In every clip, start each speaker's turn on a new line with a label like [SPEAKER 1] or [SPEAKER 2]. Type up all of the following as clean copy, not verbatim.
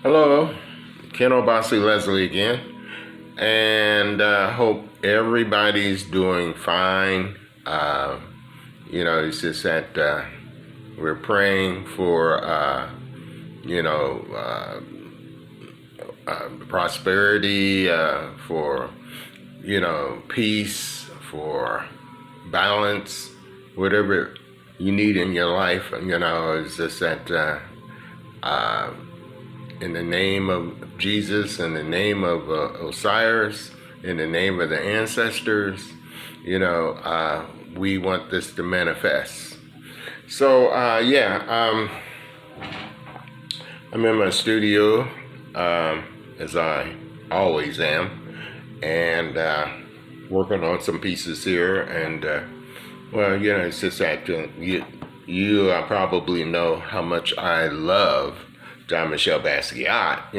[SPEAKER 1] Hello, Ken Obasi Leslie again, and hope everybody's doing fine. Uh, it's just that we're praying for, you know, uh, prosperity, for, peace, for balance, whatever you need in your life. It's just that. Uh, in the name of Jesus, in the name of Osiris, in the name of the ancestors, we want this to manifest. So, I'm in my studio, as I always am, and working on some pieces here. And, it's just that you probably know how much I love Jean-Michel Basquiat,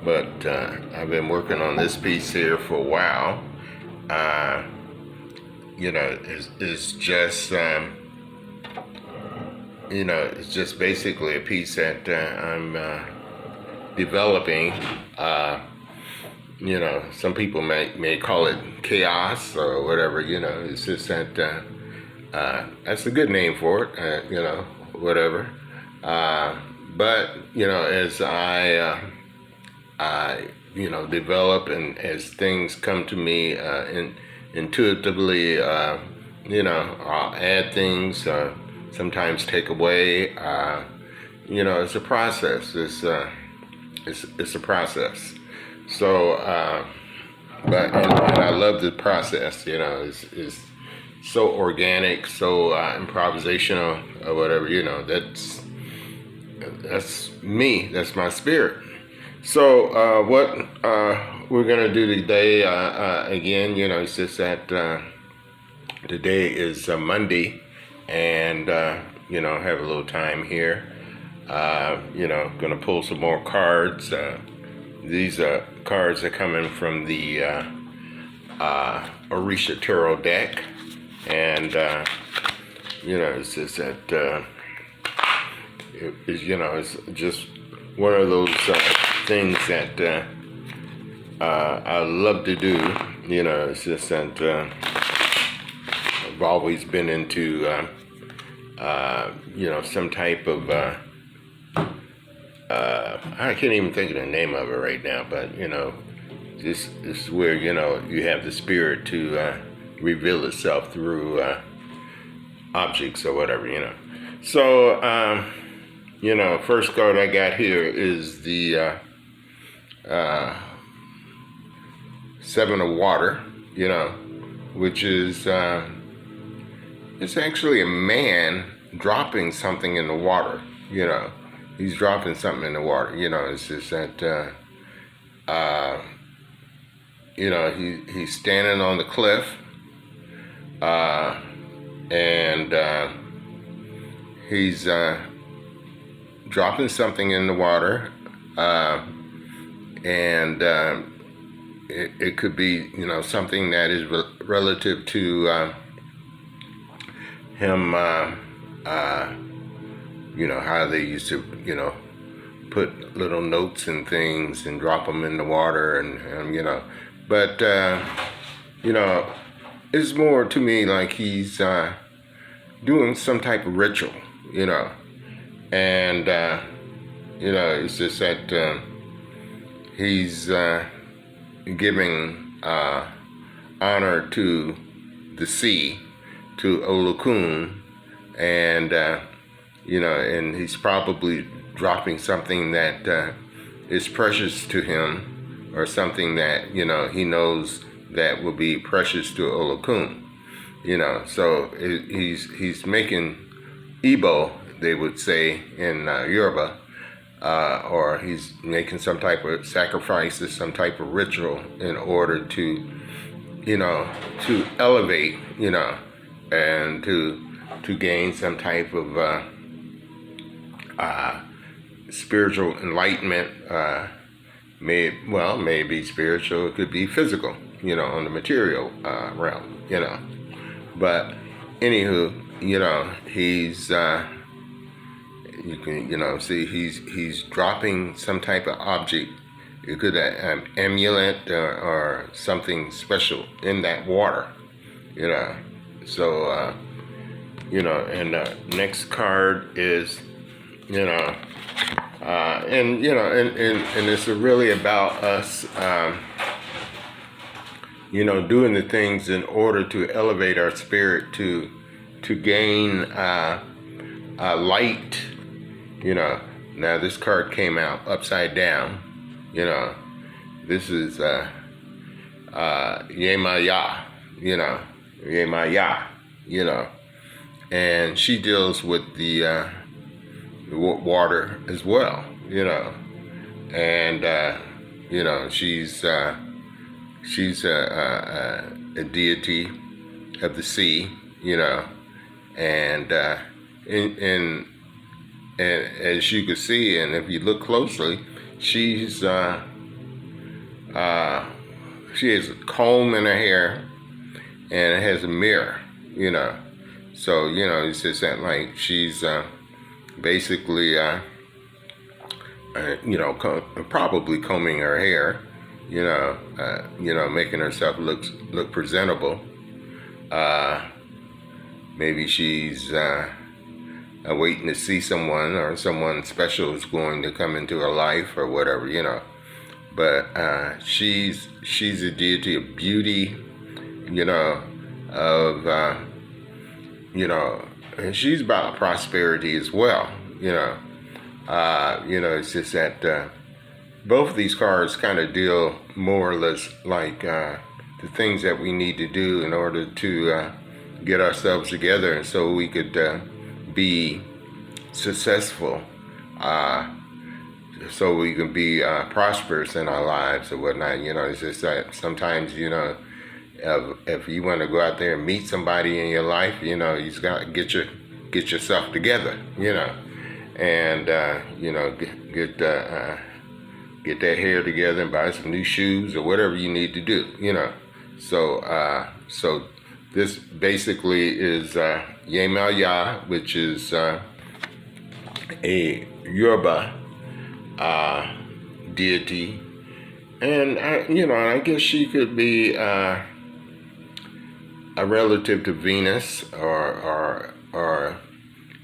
[SPEAKER 1] but I've been working on this piece here for a while. It's just, it's just basically a piece that I'm developing. Some people may call it chaos or whatever. It's just that that's a good name for it. Whatever. But as I develop and as things come to me intuitively, I'll add things, sometimes take away. It's a process. It's a process. So, and I love the process. It's so organic, so improvisational, or whatever. That's me. That's my spirit. So what we're gonna do today, again, it's just that today is Monday, and have a little time here. Gonna pull some more cards. These cards are coming from the Orisha Tarot deck, and it's just that. It's just one of those things that I love to do. It's just that I've always been into, some type of, I can't even think of the name of it right now, but, this is where, you have the spirit to reveal itself through objects or whatever. So, first card I got here is the Seven of Water, which is, it's actually a man dropping something in the water, He's dropping something in the water, it's just that, he's standing on the cliff, and he's dropping something in the water, and it could be, something that is relative to him, how they used to, put little notes and things and drop them in the water, and but it's more to me like he's doing some type of ritual, and it's just that he's giving honor to the sea, to Olokun, and and he's probably dropping something that is precious to him, or something that he knows that will be precious to Olokun. So he's making Igbo, they would say in Yoruba, or he's making some type of sacrifices, some type of ritual in order to, to elevate, and to gain some type of spiritual enlightenment. Maybe spiritual, it could be physical, on the material realm, But anywho, he's you can, see he's dropping some type of object. It could amulet or something special in that water, you know. So, and the next card is, and it's really about us, doing the things in order to elevate our spirit to gain light. Now this card came out upside down. This is Yemaya. Yemaya. And she deals with the water as well. And she's a deity of the sea. And as you can see, and if you look closely, she has a comb in her hair, and it has a mirror. So it's just that, like, she's basically probably combing her hair, making herself look presentable. Maybe she's waiting to see someone, or someone special is going to come into her life, or whatever, But she's a deity of beauty, and she's about prosperity as well, It's just that both of these cards kind of deal more or less like the things that we need to do in order to get ourselves together, and so we could be successful, so we can be prosperous in our lives or whatnot. It's just that sometimes, if you want to go out there and meet somebody in your life, you just got to get yourself together, and get that hair together and buy some new shoes or whatever you need to do, So this basically is Yemaya, which is a Yoruba deity, and I guess she could be a relative to Venus or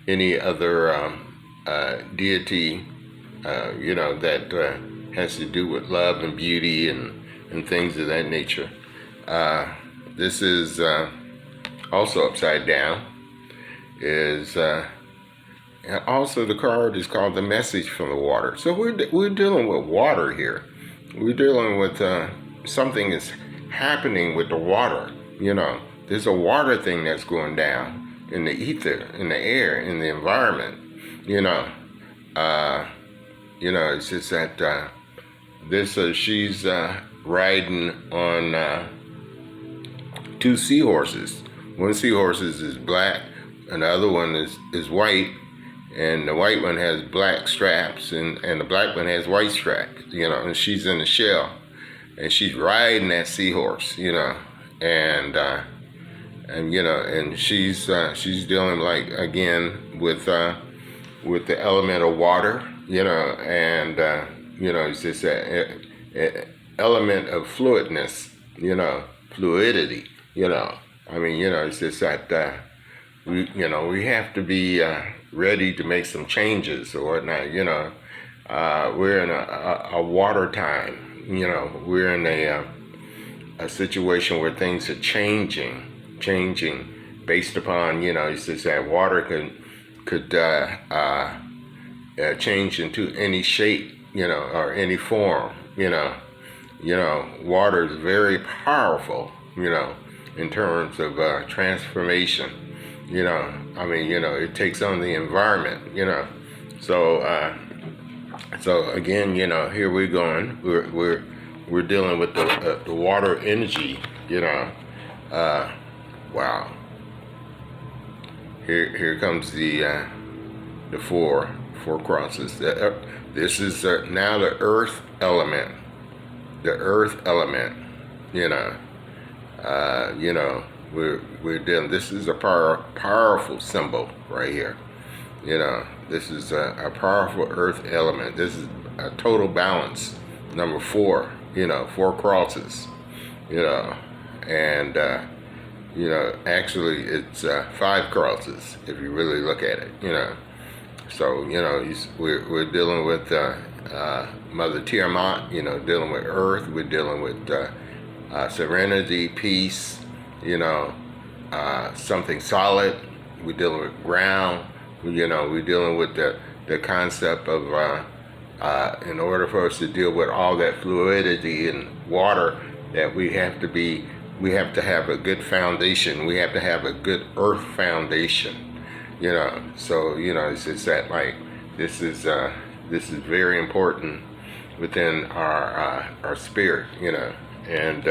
[SPEAKER 1] any other deity, that has to do with love and beauty and things of that nature. This is also upside down. Is also the card is called the message from the water. So we're dealing with water here. We're dealing with something that's happening with the water. There's a water thing that's going down in the ether, in the air, in the environment. It's just that she's riding on two seahorses. One seahorse is black, and the other one is white, and the white one has black straps, and the black one has white straps, and she's in the shell, and she's riding that seahorse, and she's dealing, like, again with the element of water, and it's just an element of fluidness, fluidity, it's just that we have to be ready to make some changes or whatnot. We're in a water time. We're in a situation where things are changing based upon, it's just that water could change into any shape, or any form. Water is very powerful, in terms of transformation. It takes on the environment, So again, here we're going. We're dealing with the water energy, Wow. Here comes the four crosses. This is now the earth element. The earth element, we're dealing. This is a powerful symbol right here, You know, this is a powerful earth element. This is a total balance. Number 4, you know, 4 crosses, you know, and, you know, actually it's 5 crosses if you really look at it, you know. So, you know, we're dealing with Mother Tiamat, you know, dealing with earth. We're dealing with serenity, peace, you know, something solid. We're dealing with ground. You know, we're dealing with the concept of in order for us to deal with all that fluidity and water, that we have to have a good foundation. We have to have a good earth foundation. You know, so you know, it's just that like this is very important within our spirit. You know, and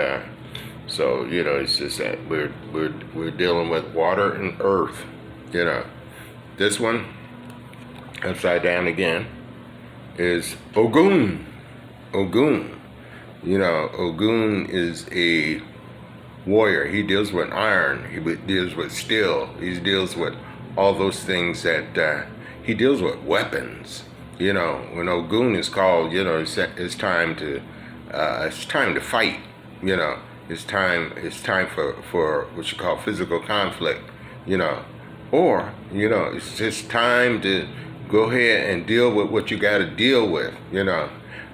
[SPEAKER 1] so you know, it's just that we're dealing with water and earth. You know, this one upside down again is Ogun. Ogun. You know, Ogun is a warrior. He deals with iron. He deals with steel. He deals with all those things that he deals with weapons. You know, when Ogun is called, you know, it's time to fight. You know, it's time for what you call physical conflict. You know, or you know, it's just time to go ahead and deal with what you got to deal with. You know,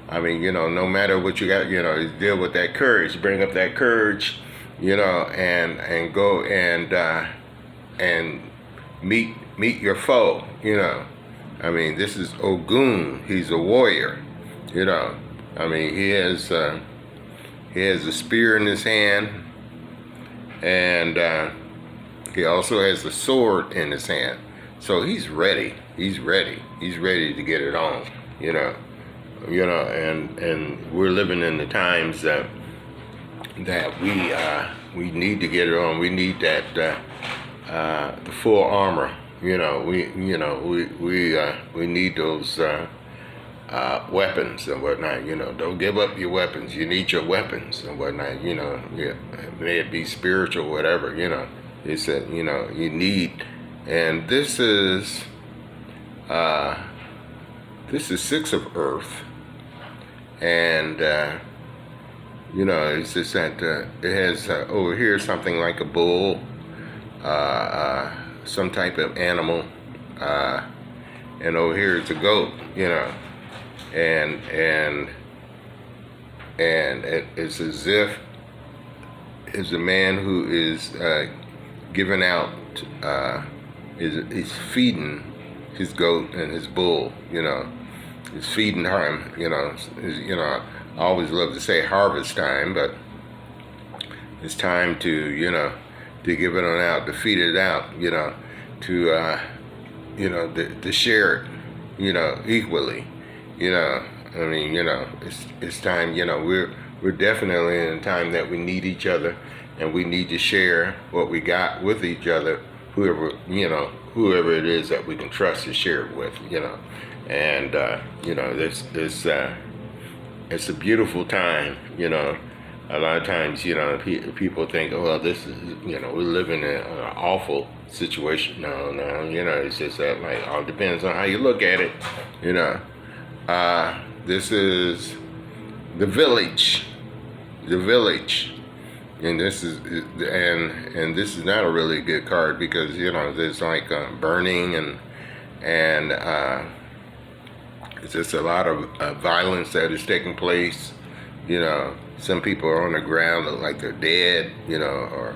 [SPEAKER 1] I mean, you know, no matter what you got, you know, deal with that courage. Bring up that courage. You know, and go and meet your foe. You know, I mean, this is Ogun. He's a warrior. You know, I mean, he has a spear in his hand, and he also has a sword in his hand. So he's ready. He's ready. He's ready to get it on. You know, and we're living in the times that we need to get it on. We need that the full armor. You know, we need those weapons and whatnot. You know, don't give up your weapons. You need your weapons and whatnot. You know, yeah, may it be spiritual, whatever. You know, he said, you know, you need, and this is 6 of earth, and you know, it's just that it has over here something like a bull, some type of animal, and over here it's a goat. You know, and it's as if it's a man who is giving out, is feeding his goat and his bull. You know, he's feeding him. You know, I always love to say harvest time, but it's time to, you know, to give it on out, to feed it out, you know, to, you know, to share it, you know, equally, you know. I mean, you know, it's time, you know, we're definitely in a time that we need each other, and we need to share what we got with each other, whoever it is that we can trust to share it with, you know. And, you know, it's a beautiful time, you know. A lot of times, you know, people think, oh, well, this is, you know, we live in an awful situation. No, you know, it's just that, like, all depends on how you look at it, you know. This is the village, and this is not a really good card, because, you know, there's like burning and it's just a lot of violence that is taking place. You know, some people are on the ground, look like they're dead, you know,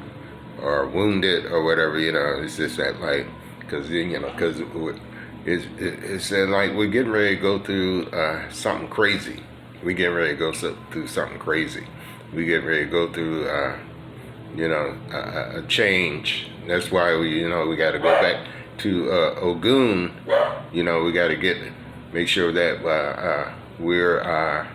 [SPEAKER 1] or wounded or whatever. You know, it's just that, like, because it's like we're getting ready to go through something crazy. We getting ready to go through something crazy. We getting ready to go through, you know, a change. That's why we got to go back to Ogun. You know, we got to make sure that we're,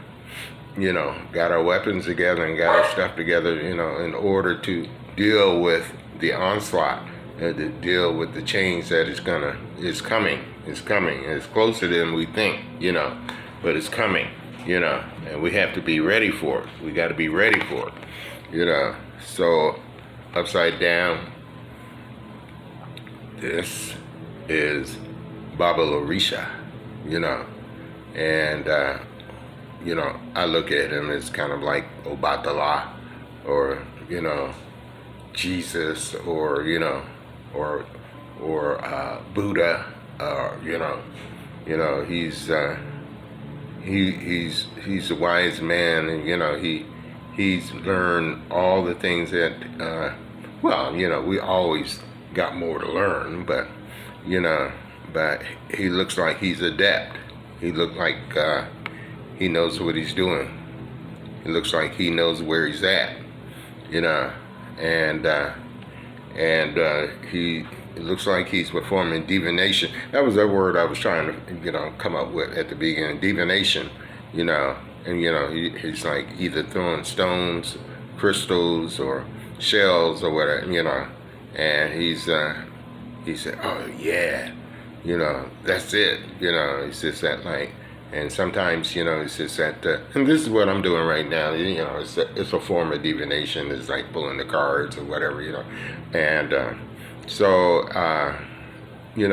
[SPEAKER 1] you know, got our weapons together and got our stuff together, you know, in order to deal with the onslaught and to deal with the change that is coming. It's coming. It's closer than we think, you know, but it's coming, you know, and we have to be ready for it. We got to be ready for it, you know. So upside down, this is Baba Orisha, you know, and I look at him as kind of like Obatala, or Jesus, or or Buddha, he's he's a wise man, and he's learned all the things that we always got more to learn, but you know but he looks like he's adept. He looks like he knows what he's doing. He looks like he knows where he's at, you know and he it looks like he's performing divination. That was that word I was trying to come up with at the beginning, divination. He's like either throwing stones, crystals, or shells or whatever, and he said, oh yeah, that's it. It's just that, like, and sometimes, it's just that, and this is what I'm doing right now. It's a form of divination. It's like pulling the cards or whatever, and so